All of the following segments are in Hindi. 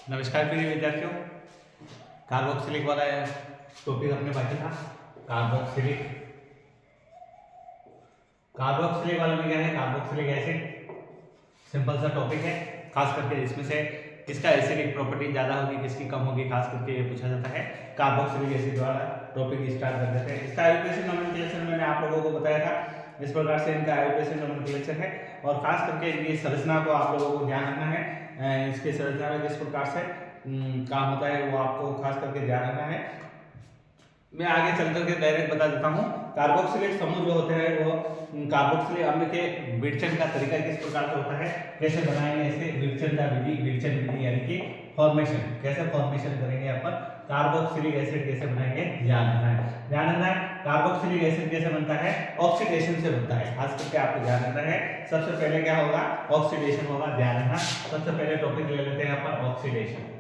नमस्कार प्रिय विद्यार्थियों, कार्बोक्सिलिक वाला टॉपिक अपने बाकी था। कार्बोक्सिलिक वाला में क्या है, कार्बोक्सिलिक एसिड सिंपल सा टॉपिक है। खास करके इसमें से किसका एसिडिक प्रॉपर्टी ज़्यादा होगी, किसकी कम होगी, खास करके ये पूछा जाता है। कार्बोक्सिलिक एसिड वाला टॉपिक स्टार्ट कर देते हैं। इसका आयुर्वेदिक नोमेनक्लेचर मैंने आप लोगों को बताया था। इस प्रकार से इनका आयुर्वेदिक नोमेनक्लेचर है और खास करके इनकी संरचना को आप लोगों को ध्यान रखना है। इसके संरचना में किस प्रकार से काम होता है वो आपको खास करके ध्यान रखना है। मैं आगे चल करके डायरेक्ट बता देता हूँ। कार्बोक्सिलिक समूह जो होते हैं वो कार्बोक्सिलिक अम्ल के विघटन का तरीका किस प्रकार से होता है, कैसे बनाएंगे इसे, विघटन का विधि यानी कि फॉर्मेशन, कैसे फॉर्मेशन करेंगे अपन, कार्बोक्सिलिक एसिड कैसे बनाएंगे, ध्यान रखना है। कार्बोक्सिलिक एसिड कैसे बनता है, ऑक्सीडेशन से बनता है। खास करके आपको ध्यान रखना है। सबसे पहले क्या होगा, ऑक्सीडेशन होगा, ध्यान रखना। सबसे पहले टॉपिक ले लेते हैं अपन ऑक्सीडेशन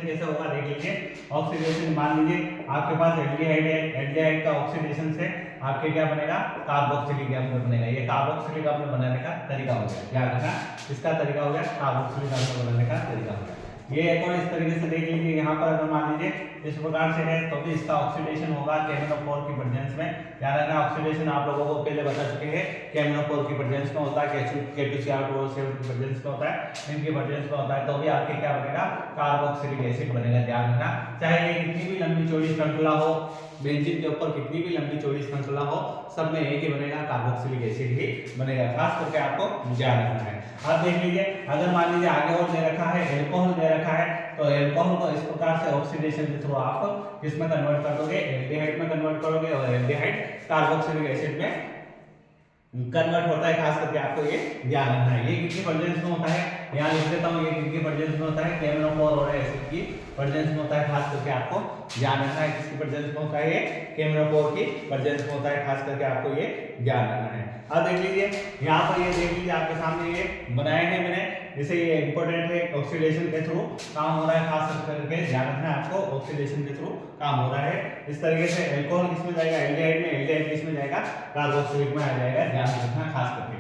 कैसे होगा देख लीजिए। ऑक्सीडेशन मान लीजिए आपके पास एल्डिहाइड है, एल्डिहाइड का ऑक्सीडेशन से आपके क्या बनेगा, कार्बोक्सिलिक अम्ल बनेगा। ये कार्बोक्सिलिक अम्ल बनाने का तरीका हो गया, ध्यान रखना। इसका तरीका हो गया कार्बोक्सिलिक अम्ल बनाने का तरीका हो गया। ये एक और इस तरीके से देख लीजिए। यहाँ पर अगर मान लीजिए इस प्रकार से है तो भी इसका ऑक्सीडेशन होगा KMnO4 की प्रेजेंस में। ध्यान रखना, ऑक्सीडेशन आप लोगों को पहले बता चुके हैं KMnO4 की प्रेजेंस में होता है, K2Cr2O7 की प्रेजेंस में होता है, इनकी प्रेजेंस में होता है। तो भी आपके क्या बनेगा, कार्बोक्सिलिक एसिड बनेगा। ध्यान रखना, चाहे ये कितनी भी लंबी चौड़ी श्रृंखला हो, बेंजीन के ऊपर कितनी भी लंबी चौड़ी श्रृंखला हो, सब में एक ही बनेगा, कार्बोक्सिलिक एसिड ही बनेगा। खास करके आपको ध्यान रखना है। अब देख लीजिए, अगर मान लीजिए आगे और दे रखा है, एल्कोहल दे रखा है, तो एल्कोहल को इस प्रकार से ऑक्सीडेशन के थ्रू आप किसमें कन्वर्ट कर दोगे, एल्डिहाइड में कन्वर्ट करोगे और एल्डिहाइड कार्बोक्सिलिक एसिड में कन्वर्ट होता है। खास करके आपको ये ध्यान रखना है। ये कितनी प्रेजेंस में होता है, यहाँ लिख देता हूँ, ये कितनी प्रेजेंस में होता है, KMnO4 और एसिड की प्रेजेंस में होता है। खास करके आपको ध्यान रखना है, किसकी प्रेजेंस में होता है, ये KMnO4 की प्रेजेंस में होता है। खास करके आपको ये ध्यान रखना है। अब देख लीजिए, यहाँ पर ये देख लीजिए आपके सामने ये बनाए हैं मैंने, जैसे ये इंपॉर्टेंट है, ऑक्सीडेशन के थ्रू काम हो रहा है। खास करके ध्यान रखना है आपको, ऑक्सीडेशन के थ्रू काम हो रहा है। इस तरीके से एल्कोहल किसमें जाएगा, एल्डिहाइड में, एल्डिहाइड किसमें जाएगा, कार्बोक्सिलिक में आ जाएगा। ध्यान रखना खास करके।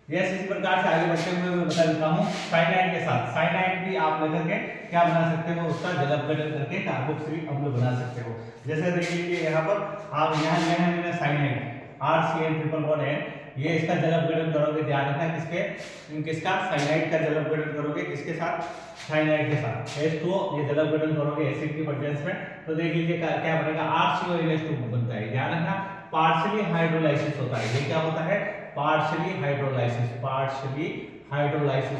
यस, इसी प्रकार से आगे बढ़ते हुए मैं बता देता हूँ साइनाइड के साथ। साइनाइड भी आप लेकर के क्या बना सकते हो, उसका जल अपघटन करके कार्बोक्सिलिक अम्ल बना सकते हो। जैसे देख लीजिए यहाँ पर आप यहाँ मैंने साइनाइड RCN ये इसका जल अपघटन करोगे। ध्यान रखना, किसका साइनाइड का जल अपघटन करोगे, किसके साथ, साइनाइड के साथ H2O ये जल अपघटन करोगे एसिड की प्रेजेंस में। तो देख लीजिए क्या बनेगा, RCONH2 बनता है। ध्यान रखना, पार्शियली हाइड्रोलाइसिस होता है। ये क्या होता है, पार्शियली हाइड्रोलाइसिस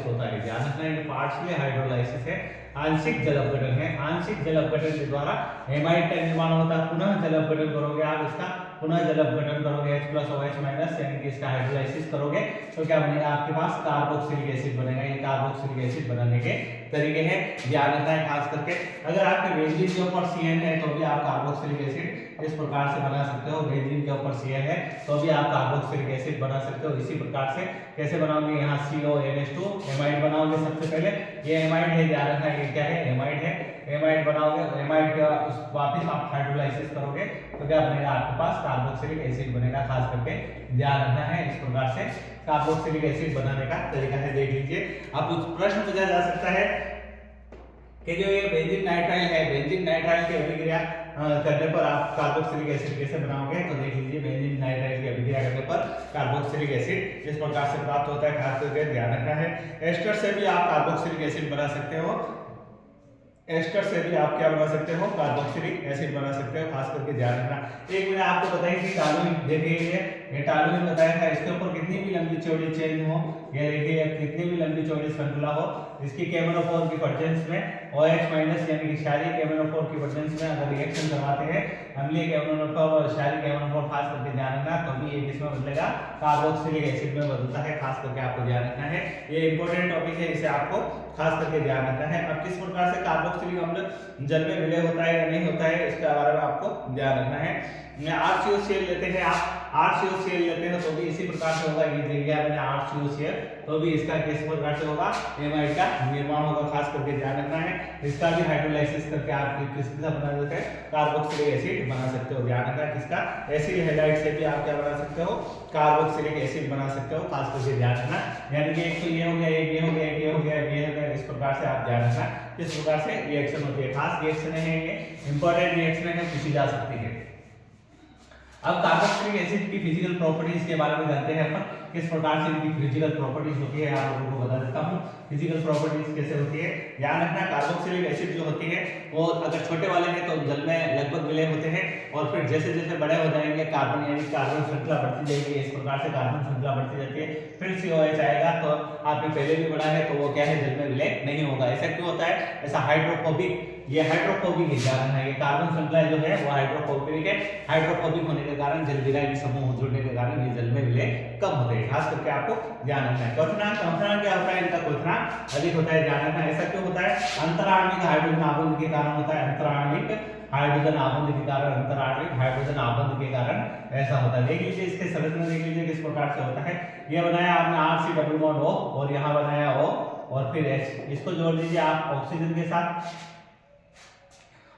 होता है। ध्यान रखना, ये पार्शियली हाइड्रोलाइसिस है, आंशिक जल अपघटन है। आंशिक जल अपघटन के द्वारा हेमाइड का निर्माण होता है। पुनः जल अपघटन करोगे आप इसका, पुनः जल अपघटन करोगे H+OH- यानी कि इसका हाइड्रोलाइसिस करोगे तो क्या बनेगा, आपके पास कार्बोक्सिलिक एसिड बनेगा। ये कार्बोक्सिलिक एसिड बनाने के तरीके हैं, ध्यान रखना है। खास करके अगर आपके बेंजीन के ऊपर CN है तो भी आप कार्बोक्सिलिक एसिड इस प्रकार से बना सकते हो। बेंजीन के ऊपर CN है तो भी आप कार्बोक्सिलिक एसिड बना सकते हो। इसी प्रकार से कैसे बनाओगे, यहाँ CONH2 एमाइड बनाओगे। सबसे पहले ये एमाइड है, ध्यान रखना, ये क्या है, एमाइड है। एमाइड बनाओगे, एमाइड का वापस आप हाइड्रोलाइसिस करोगे तो क्या बनेगा, आपके पास कार्बोक्सिलिक एसिड बनेगा। खास करके ध्यान रखना है। इस प्रकार से कार्बोक्सिलिक एसिड बनाने का तरीका है, देख लीजिए। अब प्रश्न पूछा जा सकता है कि जो ये बेंजीन नाइट्राइल है, बेंजीन नाइट्राइल की अभिक्रिया करने पर आप कार्बोक्सिलिक एसिड कैसे बनाओगे। तो देख लीजिए, बेंजीन नाइट्राइल की अभिक्रिया करने पर कार्बोक्सिलिक एसिड इस प्रकार से प्राप्त होता है। खास करके ध्यान रखना है। एस्टर से भी आप कार्बोक्सिलिक एसिड बना सकते हो। एस्टर से भी आप क्या बना सकते हो, कार्बोक्सिलिक एसिड बना सकते हो। खास करके ध्यान रखना। एक मैंने आपको बताई थी टालुइन, देखिए ये टालुइन बताया था, इसके ऊपर कितनी भी लंबी चौड़ी चेन हो, ये देखिए कितनी भी लंबी चौड़ी श्रृंखला हो, इसकी KMnO4 की प्रेजेंस में OH- यानी कि क्षारीय KMnO4 की प्रेजेंस में अगर रिएक्शन करवाते हैं अम्लीय KMnO4 और क्षारीय KMnO4, खास करके ध्यान रखना, तो भी ये किसमें बदलेगा, कार्बोक्सिलिक एसिड में बदलता है। खास करके आपको ध्यान रखना है, ये इंपॉर्टेंट टॉपिक है, इसे आपको खास करके ध्यान रखना है। अब किस प्रकार से कार्बोक्सिलिक अम्ल जल में विलय होता है या नहीं होता है, इसके बारे में आपको ध्यान रखना है। RCOCl लेते हैं आप, RCOCl लेते हैं तो भी इसी प्रकार से होगा। ये देखिए मैंने RCOCl, तो भी इसका किस प्रकार से होगा, एमाइड का निर्माण होगा। खास करके ध्यान रखना है। इसका भी हाइड्रोलाइसिस करके आप किसके साथ बना देते हैं, कार्बोक्सिलिक एसिड बना सकते हो। ध्यान रखना, किसका, एसिड हैलाइड से भी आप क्या बना सकते हो, कार्बोक्सिलिक एसिड बना सकते हो, खास करके ध्यान रखना। यानी कि एक तो ये हो गया, एक ये हो गया, एक ये हो गया, ये हो गया, इस प्रकार से आप ध्यान रखना किस प्रकार से रिएक्शन होती है। खास रिएक्शन है ये, इंपॉर्टेंट रिएक्शन है, पूछी जा सकती है। अब कार्बोक्सिलिक एसिड की फिजिकल प्रॉपर्टीज के बारे में जानते हैं अपन, किस प्रकार से इनकी फिजिकल प्रॉपर्टीज होती है, आप लोगों को बता देता हूँ फिजिकल प्रॉपर्टीज कैसे होती है। ध्यान रखना, कार्बोक्सिलिक एसिड जो होती है वो अगर छोटे वाले हैं तो जल में लगभग विलय होते हैं, और फिर जैसे जैसे बड़े हो जाएंगे कार्बन यानी कार्बन श्रृंखला बढ़ती जाएगी, इस प्रकार से कार्बन श्रृंखला बढ़ती जाती है, फिर COH आएगा तो आपने पहले भी पढ़ा है, तो वो क्या है, जल में विलय नहीं होगा। ऐसा क्यों होता है, ऐसा हाइड्रोफोबिक, ये हाइड्रोफोबिक है, कारण है ये कार्बन श्रृंखला जो है वो हाइड्रोफोबिक है। हाइड्रोफोबिक होने के कारण जल विलयन समूह जुड़ने के कारण ये जल में विलय कम होते हैं, खास करके आपको ध्यान रखना है। क्वथनांक, क्वथनांक क्या होता है, इनका क्वथनांक अधिक होता है, ध्यान रखना। ऐसा क्यों होता है, अंतराण्विक हाइड्रोजन आबंध के कारण होता है, अंतराण्विक हाइड्रोजन आबंध के कारण, अंतराण्विक हाइड्रोजन आबंध के कारण ऐसा होता है। देख लीजिए इसके संरचना देख लीजिए किस प्रकार से होता है। ये बनाया आपने RC डबल बॉन्ड O, और यहाँ बनाया O और फिर H, इसको जोड़ दीजिए आप ऑक्सीजन के साथ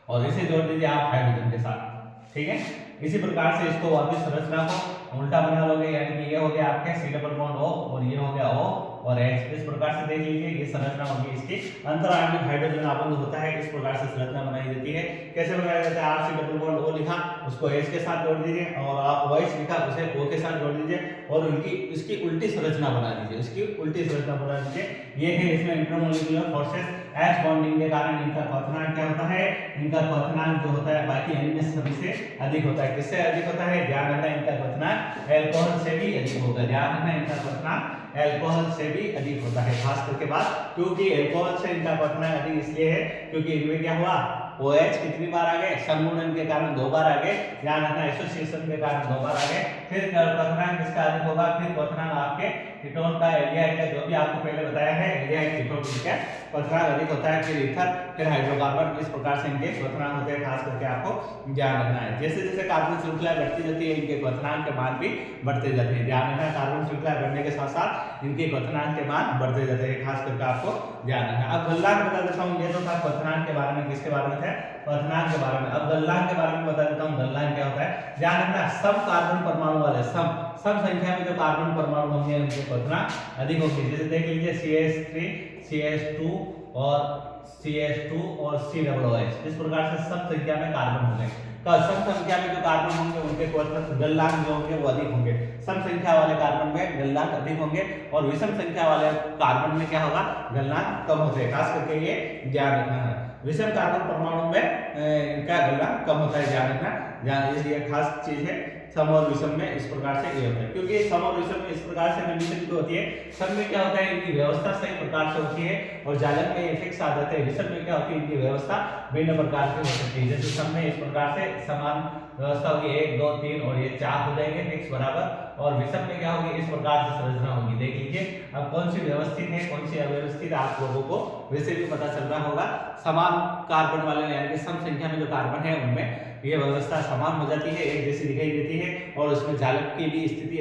और इसे जोड़ दीजिए आप हाइड्रोजन के साथ, ठीक है। इसी प्रकार से इसको वापस संरचना को उल्टा बना लोगे, यानी कि ये हो गया आपके C डबल बॉन्ड O और ये हो गया O और H। इस प्रकार से देख लीजिए ये संरचना होगी इसकी, अंतराण्विक हाइड्रोजन आबंध होता है, इस प्रकार से संरचना बनाई जाती है। कैसे बनाया जाता है, RC डबल बॉन्ड O लिखा, उसको H के साथ जोड़ दीजिए, और आप OH लिखा, उसे O के साथ जोड़ दीजिए, और उनकी इसकी उल्टी संरचना बना दीजिए, इसकी उल्टी संरचना बना दीजिए। ये है इसमें इंटरमोलिक्यूलर फोर्सेस, H बॉन्डिंग के कारण इनका क्वथनांक क्या होता है, इनका क्वथनांक जो होता है बाकी अन्य सभी से अधिक होता है। किससे अधिक होता है, ध्यान रखना, इनका क्वथनांक अल्कोहल से भी अधिक होगा, ध्यान रखना, इनका क्वथनांक अल्कोहल से भी अधिक होता है। खास करके बात, क्योंकि अल्कोहल से इनका क्वथनांक अधिक इसलिए है क्योंकि इनमें क्या हुआ, OH कितनी बार आ गए, संगुणन के कारण 2 बार आ गए, ध्यान रखना, एसोसिएशन के कारण 2 बार आ गए। फिर क्वथनांक किसका अधिक होगा, फिर क्वथनांक आपके कीटोन का, एल्डिहाइड का, जो भी आपको पहले बताया है, एल्डिहाइड कीटोन का क्वथनांक अधिक होता है, फिर ईथर, फिर हाइड्रोकार्बन, इस प्रकार से इनके क्वथनांक होते हैं। खास करके आपको ध्यान रखना है, जैसे जैसे कार्बन श्रृंखला बढ़ती जाती है इनके क्वथनांक के मान भी बढ़ते जाते हैं। ध्यान रखना, कार्बन श्रृंखला बढ़ने के साथ साथ इनके क्वथनांक के मान बढ़ते जाते हैं, खास करके आपको ध्यान रखना। अब गलनांक बता देता हूँ, ये तो था क्वथनांक के बारे में, किसके बारे में था, क्वथनांक के बारे में। अब गलनांक के बारे में बता देता हूँ, गलनांक क्या होता है, ध्यान रखना, सम कार्बन परमाणु वाले, सम संख्या में जो कार्बन परमाणु होंगे उनके क्वथनांक अधिक होंगे। जैसे देख लीजिए CH3, CH2 और CH2 और COOH, इस प्रकार से सम संख्या में कार्बन होंगे। सम संख्या में जो कार्बन होंगे उनके गलनांक जो होंगे वो अधिक होंगे। सम संख्या वाले कार्बन में गलनांक अधिक होंगे, और विषम संख्या वाले कार्बन में क्या होगा, गलनांक कम होते हैं। खास करके ये ध्यान रखना है, विषम कार्बन परमाणु में इनका गलनांक कम होता है, ध्यान रखना, ये खास चीज है। सम और विषम में इस प्रकार से ये होता है, क्योंकि सम और विषम में इस प्रकार से कंडीशन क्यों होती है, सम में क्या होता है, इनकी व्यवस्था सही प्रकार से होती है और जालक में इफेक्ट्स आ जाते हैं। विषम में क्या होती है, इनकी व्यवस्था भिन्न प्रकार की हो सकती है। जैसे सम में इस प्रकार से समान व्यवस्था होगी, 1 2 3 और ये 4 हो जाएंगे फिक्स बराबर, और विषम में क्या होगी, इस प्रकार से संरचना होगी। देख लीजिए अब कौन सी व्यवस्थित है कौन सी अव्यवस्थित, आप लोगों को वैसे भी पता चल रहा होगा। समान कार्बन वाले यानी कि सम संख्या में जो कार्बन है उनमें ये व्यवस्था समान हो जाती है, एक जैसी दिखाई देती है, और उसमें जालक की भी स्थिति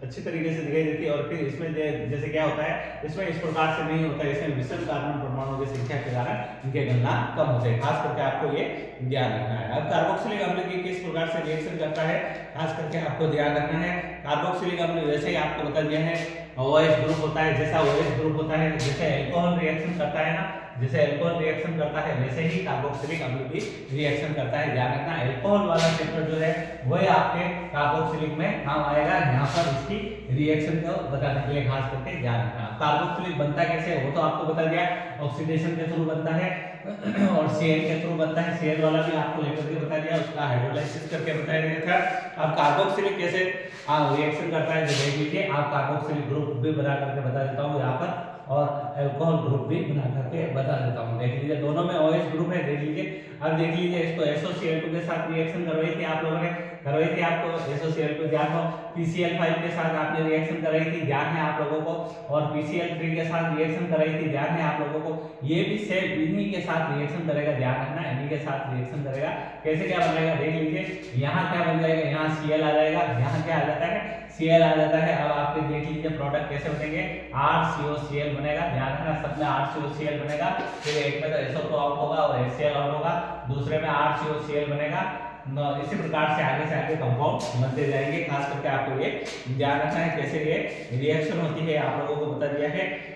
अच्छी तरीके से दिखाई देती है। और फिर इसमें जैसे क्या होता है, इसमें इस प्रकार से नहीं होता है, इसमें विषम कार्बन परमाणुओं की संख्या के कारण इनके गलनांक कम होते हैं। खास करके आपको ये ध्यान रखना है। अब कार्बोक्सिलिक अम्ल की किस प्रकार से रिएक्शन करता है, खास करके आपको ध्यान रखना है। कार्बोक्सिलिक अम्ल वैसे ही आपको बता दिया है, OH ग्रुप होता है, जैसा OH ग्रुप होता है, जैसे अल्कोहल रिएक्शन करता है ना, जैसे अल्कोहल रिएक्शन करता है वैसे ही कार्बोक्सिलिक अम्ल भी रिएक्शन करता है। ध्यान रखना, अल्कोहल वाला चैप्टर जो है वही आपके कार्बोक्सिलिक में काम आएगा, यहाँ पर इसकी रिएक्शन को बताने के लिए खास करके ध्यान रखना। कार्बोक्सिलिक बनता कैसे, वो तो आपको बता दिया, ऑक्सीडेशन के थ्रू बनता है और Cl के थ्रू बनता है। Cl वाला भी आपको लेकर के बता दिया, उसका हाइड्रोलाइसिस करके बताया गया था। अब कार्बोक्सिलिक कैसे रिएक्शन करता है, जो देख लीजिए, आप कार्बोक्सिलिक ग्रुप भी बना करके बता देता हूँ यहाँ पर, और अल्कोहल ग्रुप भी बना करके बता देता हूँ। देख लीजिए दोनों में OH ग्रुप है, देख लीजिए। अब देख लीजिए इसको SOCl2 के साथ रिएक्शन करवाई थी आप लोगों ने, करवाई थी आपको SOCl2, ध्यान हो। PCl5 के साथ आपने रिएक्शन कराई थी, ध्यान है आप लोगों को, और PCl3 के साथ रिएक्शन कराई थी, ध्यान है आप लोगों को। ये भी सेम इन्हीं के साथ रिएक्शन करेगा, ध्यान रखना, इन्हीं के साथ रिएक्शन करेगा। कैसे क्या बनेगा देख लीजिए, यहाँ क्या बन जाएगा, यहाँ Cl आ जाएगा, यहाँ क्या आ जाता है, Cl आ जाता है। अब आपके देख लीजिए प्रोडक्ट कैसे बनेंगे, RCOCl बनेगा, ध्यान रखना, सब में RCOCl बनेगा। फिर एक में तो SO2 आउट होगा और HCl आउट होगा, दूसरे में RCOCl बनेगा, इसी प्रकार से आगे कंपाउंड बनते जाएंगे। खास करके आपको ये ध्यान रखना है कैसे ये रिएक्शन होती है, आप लोगों को बता दिया है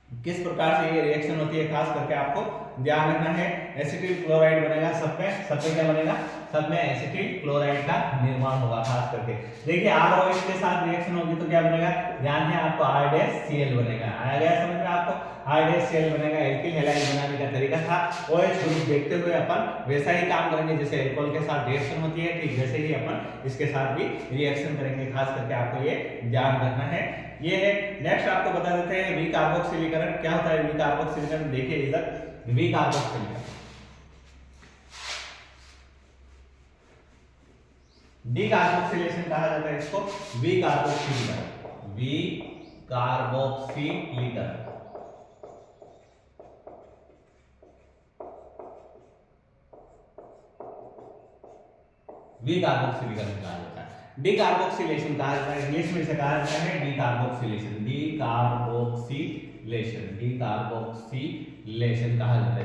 किस प्रकार से ये रिएक्शन होती है, खास करके आपको ध्यान रखना है। एसिटिल क्लोराइड बनेगा, सब में क्या बनेगा, सब में एसिटिल क्लोराइड का निर्माण होगा। खास करके देखिए ROH के साथ रिएक्शन होगी तो क्या बनेगा, ध्यान है आपको R-Cl बनेगा। आया गया समझ में आपको, R-Cl बनेगा। एल्किल हैलाइड बनाने का तरीका था OH ग्रुप देखते हुए अपन वैसा ही काम करेंगे जैसे एल्कोहल के साथ रिएक्शन होती है, ठीक वैसे ही अपन इसके साथ भी रिएक्शन करेंगे। खास करके आपको ये ध्यान रखना है। ये है नेक्स्ट आपको बता देते हैं वी कार्बोक्सिलीकरण क्या होता है। वी कार्बोक्सिलीकरण देखिए इधर, वी कार्बोक्सिलीकरण डी कार्बोक्सिलेशन कहा जाता है इसको, वी कार्बोक्सिलीकरण, वी कार्बोक्सिलीकरण। वी कार्बोक्सिलीकरण कहा जाता है। डीकार्बोक्सिलेशन कहा जाता है, इंग्लिश में इसे कहा जाता है डीकार्बोक्सिलेशन, डीकार्बोक्सिलेशन, डीकार्बोक्सिलेशन कहा जाता है।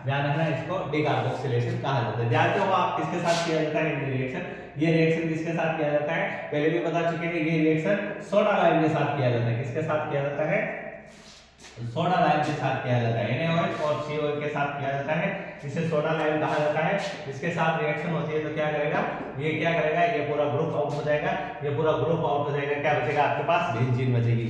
ध्यान रखना इसको डीकार्बोक्सिलेशन कहा जाता है। जानते हो आप किसके साथ किया जाता है ये रिएक्शन, ये रिएक्शन किसके साथ किया जाता है, पहले भी बता चुके हैं। ये रिएक्शन सोडा लाइम के साथ किया जाता है। किसके साथ किया जाता है, सोडा लाइम के साथ किया जाता है। NaOH और COH के साथ किया जाता है, इसे सोडा लाइम कहा जाता है। इसके साथ रिएक्शन होती है तो क्या करेगा, ये क्या करेगा, ये पूरा ग्रुप आउट हो जाएगा, ये पूरा ग्रुप आउट हो जाएगा। क्या बचेगा आपके पास, बेंजीन बचेगी।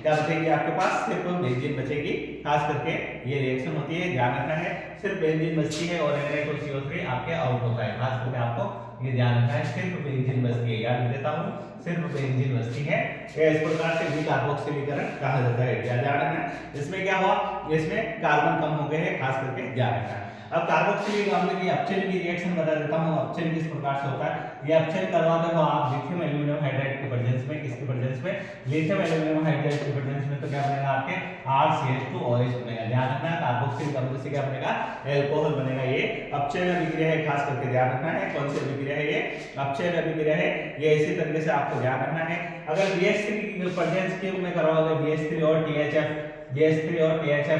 क्या बचेगी आपके पास, सिर्फ बेंजीन बचेगी। खास करके ये रिएक्शन होती है, ध्यान रखना है, सिर्फ बेंजीन बचती है और Na2CO3 आपके आउट होता है। खास करके आपको ये ध्यान रखना है, सिर्फ बेंजीन बचती है। याद देता हूँ, सिर्फ बेंजीन बचती है। इस प्रकार से वी कार्बोक्सिलीकरण कहा जाता है। ध्यान रखना, इसमें क्या हुआ, इसमें कार्बन कम हो गए हैं। खास करके ध्यान रखना है। अब कार्बोक्सिलिक अम्ल की अपचयन की रिएक्शन बता देता हूँ। अपचयन किस प्रकार से होता है, ये अपचयन करवाते हो आप लिथियम एल्यूमिनियम हाइड्राइड के प्रेजेंस में। किसके प्रेजेंस में, लिथियम एल्यूमिनियम हाइड्राइड के प्रेजेंस में। तो क्या बनेगा आपके RCH2OH बनेगा। ध्यान रखना, कार्बोक्सिलिक अम्ल से क्या बनेगा, एल्कोहल बनेगा। ये अपचयन अभिक्रिया है, खास करके ध्यान रखना है। कौन सी अभिक्रिया है, ये अपचयन अभिक्रिया है। ये इसी तरीके से आपको ध्यान रखना है। अगर BH3 की प्रेजेंस में करवाओगे, BH3 और THF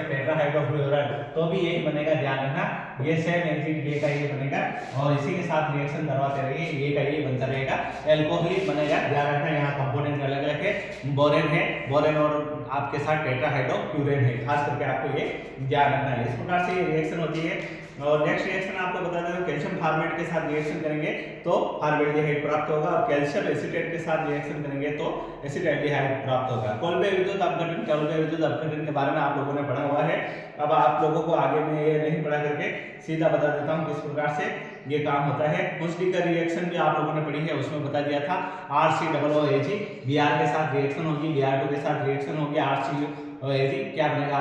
टेट्राहाइड्रोफ्लोराइड, तो भी यही बनेगा। ध्यान रखना, ये सेम एसिड ये का ये बनेगा और इसी के साथ रिएक्शन करवाते रहिए, ये का ये बनता रहेगा, एल्कोहलिक बनेगा। ध्यान रखना, यहाँ कंपोनेंट अलग अलग है, बोरेन है, बोरेन और आपके साथ टेट्राहाइड्रोफ्लोरेन है। खास करके आपको ये ध्यान रखना है। इस प्रकार से ये रिएक्शन होती है। और नेक्स्ट रिएक्शन आपको बता दें, कैल्शियम फार्मेट के साथ रिएक्शन करेंगे तो फार्मेल्डिहाइड प्राप्त होगा, और कैल्शियम एसीटेट के साथ रिएक्शन करेंगे तो एसिटाल्डिहाइड प्राप्त होगा। कोल्बे विद्युत अपघटन, कोल्बे विद्युत अपघटन के बारे में आप लोगों ने पढ़ा हुआ है। अब आप लोगों को आगे में ये नहीं पढ़ा करके सीधा बता देता हूँ किस प्रकार से ये काम होता है। कुछ का रिएक्शन भी आप लोगों ने पढ़ी है, उसमें बता दिया था RCOOH, Br के साथ रिएक्शन होगी, Br2 के साथ रिएक्शन होगी, RCOOH क्या बनेगा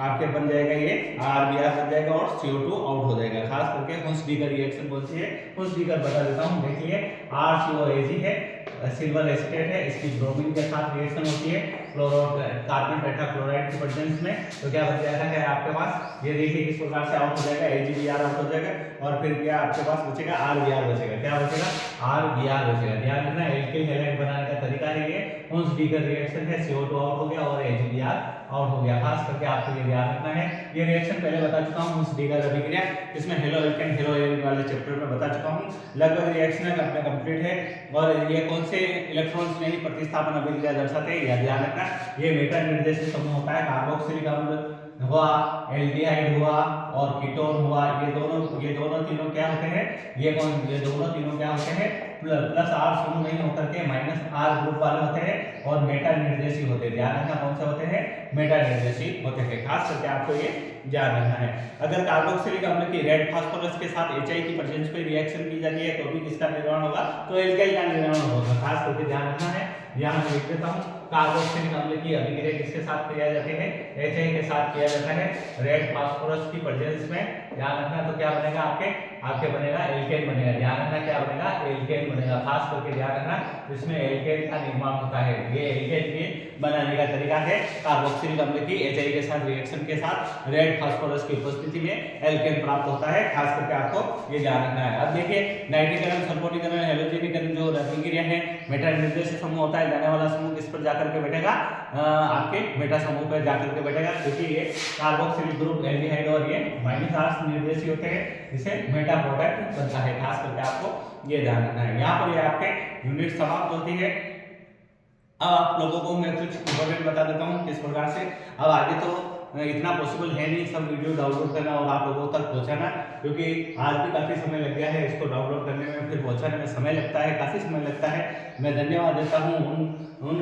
आपके बन जाएगा, ये RBr बन जाएगा और CO2 आउट हो जाएगा। खास करके हुंस-डीकर रिएक्शन बोलती है, हुंस-डीकर बता देता हूँ। देखिए RCOAG है, सिल्वर एसिटेट है, इसकी ब्रोमीन के साथ रिएक्शन होती है कार्बन टेट्राक्लोराइड के प्रेजेंस में। तो क्या बच जाएगा है आपके पास, ये देखिए किस प्रकार से आउट हो जाएगा, AgBr आउट हो जाएगा और फिर क्या आपके पास बचेगा, RBr बचेगा। क्या बचेगा, RBr बचेगा। ध्यान रखना, एल्किल हैलाइड बनाने का तरीका है ये। हुंस-डीकर रिएक्शन है, CO2 आउट हो गया और AgBr आउट हो गया। खास करके आपको ये ध्यान रखना है। ये रिएक्शन पहले बता चुका हूँ, हुंस-डीकर अभिक्रिया, इसमें हेलो एल्केन हेलो एल्केन वाले चैप्टर में बता चुका हूँ। लगभग रिएक्शन अपने कंप्लीट है। और ये कौन से इलेक्ट्रॉन्स नहीं प्रतिस्थापन अभिक्रिया दर्शाते हैं, यह ध्यान रखना। ये मेटा निर्देशित समूह होता है, कार्बोक्सिलिक अम्ल हुआ, एल्डिहाइड हुआ और कीटोन हुआ। ये दोनों तीनों क्या होते हैं, ये दोनों तीनों क्या होते हैं, प्लस R समूह नहीं होकर के माइनस R ग्रुप वाले होते हैं और मेटा निर्देशी होते हैं। ध्यान रखना, कौन से होते हैं, मेटा निर्देशी होते हैं। खास करके आपको ये ध्यान रखना है। अगर कार्बोक्सिलिक अम्ल की रेड फास्फोरस के साथ HI की प्रेजेंस पे रिएक्शन की जाती है तो भी किसका निर्माण होगा, तो एल्काइल का निर्माण होगा। खास करके ध्यान रखना है। यहाँ मैं लिख देता हूँ, कार्बोक्सिलिक अम्ल की अभिक्रिया किसके साथ किया जाती है, HI के साथ किया जाता है रेड फास्फोरस की प्रेजेंस में। ध्यान रखना, तो क्या बनेगा आपके बनेगा एल्केन बनेगा। ध्यान रखना, क्या बनेगा, एल्केन बनेगा। खास करके ध्यान रखना, इसमें एल्केन का निर्माण होता है। ये एल्केन के बनाने का तरीका है, कार्बोक्सिलिक अम्ल की HI के साथ रिएक्शन के साथ रेड फास्फोरस की उपस्थिति में एल्केन प्राप्त होता है। खास करके आपको ये ध्यान रखना है। अब देखिए, नाइट्रीकरण, सल्फोनीकरण, हैलोजनीकरण जो अभिक्रिया है मेटा निर्देश समूह होता है, जाने वाला समूह किस पर जाकर के बैठेगा, आपके मेटा समूह पर जाकर के बैठेगा, क्योंकि ये कार्बोक्सिलिक ग्रुप एल्डिहाइड और ये -R निर्देशी होते हैं, जिसे मेटा प्रोडक्ट बनता है। खास करके आपको ये ध्यान रखना है। यहाँ पर ये आपके यूनिट समाप्त होती है। अब आप लोगों को मैं कुछ इंपॉर्टेंट बता देता हूँ किस प्रकार से। अब आगे तो इतना पॉसिबल है नहीं सब वीडियो डाउनलोड करना और आप लोगों तक पहुंचाना, क्योंकि आज भी काफ़ी समय लग गया है इसको डाउनलोड करने में, फिर पहुंचाने में समय लगता है, काफ़ी समय लगता है। मैं धन्यवाद देता हूँ उन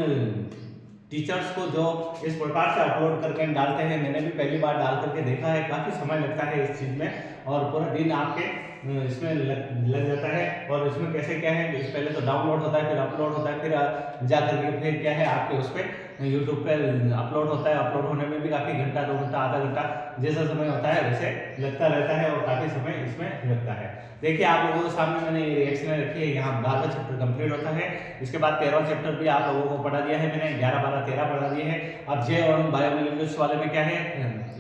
टीचर्स को जो इस प्रकार से अपलोड करके डालते हैं। मैंने भी पहली बार डाल करके देखा है, काफ़ी समय लगता है इस चीज़ में और पूरा दिन आपके इसमें लग जाता है। और इसमें कैसे क्या है, पहले तो डाउनलोड होता है, फिर अपलोड होता है, फिर जा करके फिर क्या है आपके उस पर यूट्यूब पे अपलोड होता है। अपलोड होने में भी काफ़ी घंटा 2 घंटा आधा घंटा जैसा समय होता है वैसे लगता रहता है और काफ़ी समय इसमें लगता है। देखिए आप लोगों के सामने मैंने ये रिएक्शन रखी है। यहाँ 12वां चैप्टर कंप्लीट होता है। इसके बाद 13वां चैप्टर भी आप लोगों को पढ़ा दिया है मैंने, 11, 12, 13 पढ़ा दिए हैं। अब जे और बायोमोलिक्यूल्स वाले में क्या है,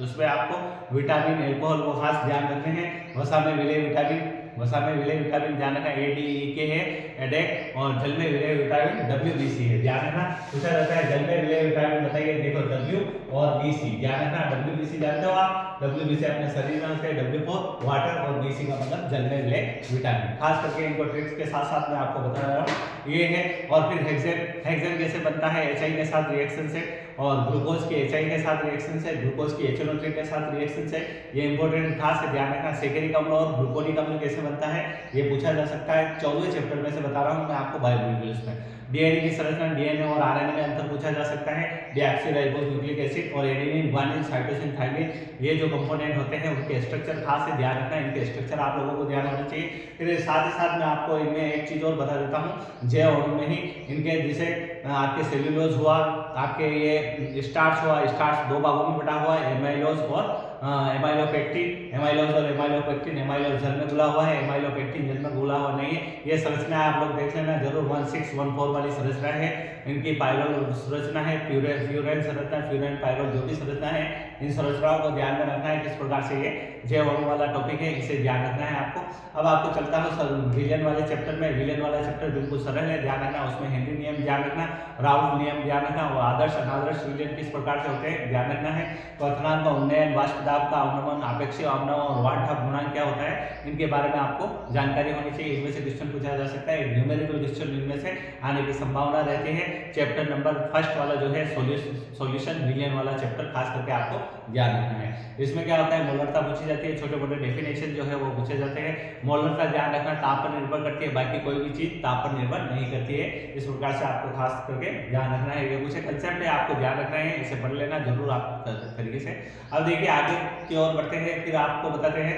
उसमें आपको विटामिन, एल्कोहल वो खास ध्यान रखने हैं। वसा में विलय विटामिन, वसा में विलय विटामिन ध्यान रखना, ADE है हेडेक, और जल में विलय विटामिन WBC है ध्यान रखना। पूछा जाता है जल में विलय विटामिन बताइए, देखो W और BC ध्यान रखना। WBC जानते हो आप, WBC अपने शरीर में होते हैं, W फॉर वाटर और BC का मतलब जल में विलय विटामिन। खास करके इनको ट्रिक्स के साथ साथ मैं आपको बता रहा हूँ ये है। और फिर हेक्सेन कैसे बनता है, HI के साथ रिएक्शन से, और ग्लूकोज के HI के साथ रिएक्शन से, ग्लूकोज की HNO3 के साथ रिएक्शन से। ये इंपॉर्टेंट खास है ध्यान रखना। सेकेरिक अम्ल और ग्लूकोनिक अम्ल कैसे बनता है ये पूछा जा सकता है। 14वें चैप्टर में से बता रहा हूँ मैं आपको बायोमोलिक्यूल्स में। DNA की संरचना, DNA और RNA में अंतर पूछा जा सकता है। डीऑक्सीराइबोन्यूक्लिक एसिड और एडेनिन, ग्वानिन, साइटोसिन, थाइमिन ये जो कंपोनेंट होते हैं उनके स्ट्रक्चर खास है ध्यान रखना। इनके स्ट्रक्चर आप लोगों को ध्यान होना चाहिए। फिर साथ ही साथ मैं आपको इनमें एक चीज और बता देता हूँ, जय और में ही इनके जैसे आपके सेल्यूलोज हुआ, आपके ये स्टार्च हुआ, स्टार्च 2 भागों में बटा हुआ है, एमाइलोज और एमाइलोपेक्टिन। एमाइलोज और एमाइलोपेक्टिन, एमाइलोज जल में घुला हुआ है, एमाइलोपेक्टिन जल में घुला हुआ नहीं है। ये संरचना आप लोग देख लेना जरूर। 1614 वाली संरचना है इनकी, पायरोल संरचना है, फ्यूरेन संरचना, फ्यूरेन पायरोल जो भी संरचना है, इन संरचनाओं को ध्यान में रखना है किस प्रकार से ये जैव अणु वाला टॉपिक है, इसे ध्यान रखना है आपको। अब आपको चलता हूँ विलियन वाले चैप्टर में। विलियन वाला चैप्टर बिल्कुल सरल है ध्यान रखना। उसमें हेनरी नियम ध्यान रखना, राउल्ट नियम ध्यान रखना, और आदर्श अनादर्श विलियन किस प्रकार से होते हैं ध्यान रखना है। क्वथनांक का उन्नयन, वाष्प दाब का अवनमन, आपेक्षिक अवनमन और वाट भाग गुणांक क्या होता है इनके बारे में आपको जानकारी होनी चाहिए। इनमें से क्वेश्चन पूछा जा सकता है, न्यूमेरिकल क्वेश्चन इनमें से आने की संभावना रहती है। चैप्टर नंबर 1 वाला जो है सॉल्यूशन, विलियन वाला चैप्टर खास करके आपको ध्यान रखना है। इसमें क्या होता है, मोलरता पूछी जाती है, छोटे मोटे डेफिनेशन जो है वो पूछे जाते हैं। मोलरता ध्यान रखना ताप पर निर्भर करती है, बाकी कोई भी चीज ताप पर निर्भर नहीं करती है। इस प्रकार से आपको खास करके ध्यान रखना है। ये कुछ कंसेप्ट है आपको ध्यान रखना है, इसे पढ़ लेना जरूर आप तरीके से। अब देखिए आगे की ओर बढ़ते हैं, फिर आपको बताते हैं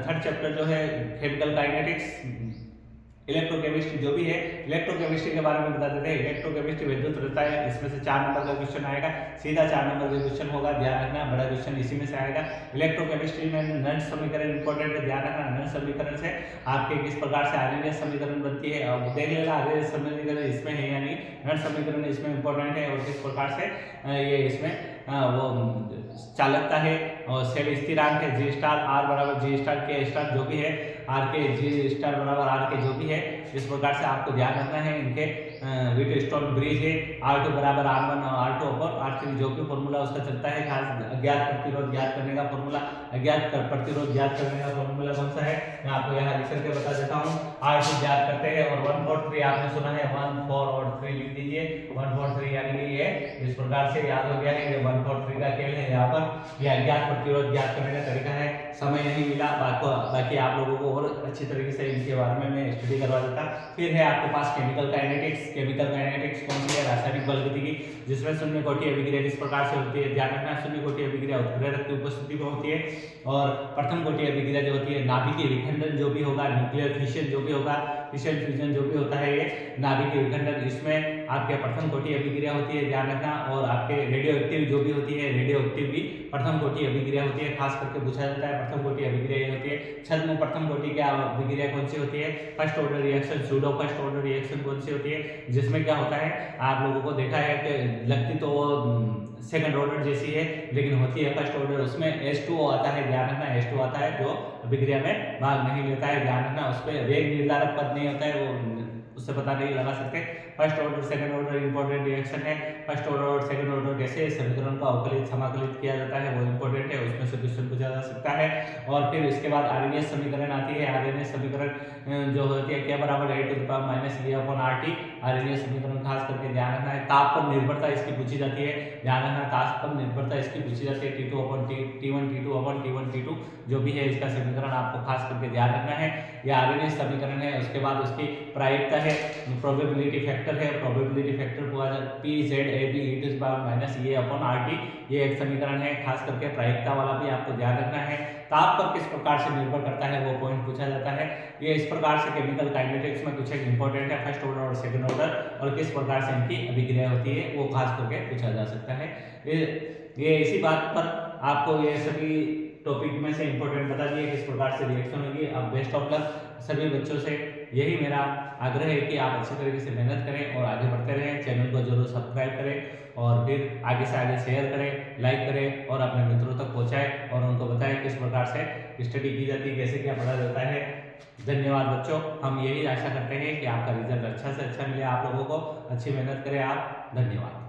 3rd चैप्टर जो है केमिकल काइनेटिक्स, इलेक्ट्रोकेमिस्ट्री जो भी है। इलेक्ट्रोकेमिस्ट्री के बारे में बता देते हैं। इलेक्ट्रोकेमिस्ट्री विद्युत रहता है, इसमें से 4 नंबर का क्वेश्चन आएगा, सीधा 4 नंबर का क्वेश्चन होगा ध्यान रखना। बड़ा क्वेश्चन इसी में से आएगा। इलेक्ट्रोकेमिस्ट्री में नंद समीकरण इंपॉर्टेंट है ध्यान रखना। नंद समीकरण से आपके किस प्रकार से आर्यनियस समीकरण बनती है और देख लेना, आर्यनियस समीकरण इसमें है या नहीं, नंद समीकरण इसमें इंपॉर्टेंट है। और किस प्रकार से ये इसमें वो चालकता है और सेल स्थिरांक है, G स्टार R बराबर G स्टार K स्टार जो भी है, R के G स्टार बराबर R के जो भी है, इस प्रकार से आपको ध्यान रखना है। इनके व्हीटस्टोन ब्रिज है, R2 बराबर R1 और R2 ऊपर R3 जो भी फॉर्मूला उसका चलता है। खास अज्ञात प्रतिरोध ज्ञात करने का फॉर्मूला, अज्ञात प्रतिरोध ज्ञात करने का फॉर्मूला कौन सा है मैं आपको यहाँ लिख करके बता देता हूँ। R2 ज्ञात करते हैं और 1 4 3 आपने सुना है, 1 4 और 3 लिख दीजिए। 1 4 3 यानी कि ये इस प्रकार से याद हो गया है, ये 1 4 3 का खेल है यहाँ पर। यह अज्ञात प्रतिरोध ज्ञात करने का तरीका है। समय नहीं मिला, बाकी आप लोगों को और अच्छी तरीके से इनके बारे में मैं स्टडी करवा देता। फिर है आपके पास केमिकल काइनेटिक्स। केमिकल काइनेटिक्स कौन सी है, रासायनिक बलगतिकी, जिसमें शून्य कोटि अभिक्रिया किस प्रकार से होती है ध्यान रखना। शून्य कोटि अभिक्रिया उत्प्रेरक की उपस्थिति में होती है, और प्रथम कोटि अभिक्रिया जो होती है नाभिकीय विखंडन जो भी होगा, न्यूक्लियर फिशन जो भी होगा, फिशन फ्यूजन जो भी होता है, ये नाभिकीय विखंडन, इसमें आपके प्रथम कोटि अभिक्रिया होती है ध्यान रखना। और आपके रेडियो एक्टिव जो भी होती है, रेडियो एक्टिव भी प्रथम कोटि अभिक्रिया होती है। खास करके पूछा जाता है प्रथम कोटि अभिक्रिया ये होती है। छद्म प्रथम कोटि की अभिक्रिया कौन सी होती है, first order reaction, pseudo first order reaction कौन सी होती है, जिसमें क्या होता है आप लोगों को देखा है कि लगती तो वो सेकंड ऑर्डर जैसी है लेकिन होती है फर्स्ट ऑर्डर। उसमें H2O आता है ध्यान रखना, H2 आता है जो अभिक्रिया में भाग नहीं लेता है ध्यान रखना। उस पर वेग निर्धारक पद नहीं होता है, वो उससे पता नहीं लगा सकते। First order second order important reaction है। फर्स्ट ऑर्डर और सेकंड ऑर्डर कैसे समीकरण को अवकलित समाकलित किया जाता है वो इंपॉर्टेंट है, उसमें से क्वेश्चन पूछा जा सकता है। और फिर इसके बाद आरएनएस समीकरण आती है। आरएनएस समीकरण जो होती है k बराबर a⁻e/RT। आरएनएस समीकरण खास करके ध्यान रखना है। ताप पर निर्भरता इसकी पूछी जाती है, ध्यान रखना, ताप पर निर्भरता इसकी पूछी जाती है। T1 T2 T1 जो भी है इसका समीकरण आपको खास करके ध्यान रखना है। यह आरएनएस समीकरण है। उसके बाद उसकी प्रायिकता है, प्रोबेबिलिटी फैक्टर है। प्रोबेबिलिटी फैक्टर PZAB e⁻ ये एक समीकरण है। खास करके प्रायिकता वाला भी आपको ध्यान रखना है। ताप पर किस प्रकार से निर्भर करता है वो पॉइंट पूछा जाता है। ये इस प्रकार से केमिकल काइनेटिक्स में कुछ एक इंपॉर्टेंट है, फर्स्ट ऑर्डर और सेकंड ऑर्डर, और किस प्रकार से इनकी अभिक्रिया होती है वो खास करके पूछा जा सकता है। ये इसी बात पर आपको ये सभी टॉपिक में से इंपॉर्टेंट बता दिए किस प्रकार से रिएक्शन होगी। अब बेस्ट ऑफ लक सभी बच्चों से, यही मेरा आग्रह है कि आप अच्छी तरीके से मेहनत करें और आगे बढ़ते रहें। चैनल को जरूर सब्सक्राइब करें और फिर आगे से आगे शेयर करें, लाइक करें और अपने मित्रों तक पहुंचाएं और उनको बताएं किस प्रकार से स्टडी की जाती है, कैसे क्या पढ़ा जाता है। धन्यवाद बच्चों। हम यही आशा करते हैं कि आपका रिजल्ट अच्छा से अच्छा मिले, आप लोगों को अच्छी मेहनत करें आप। धन्यवाद।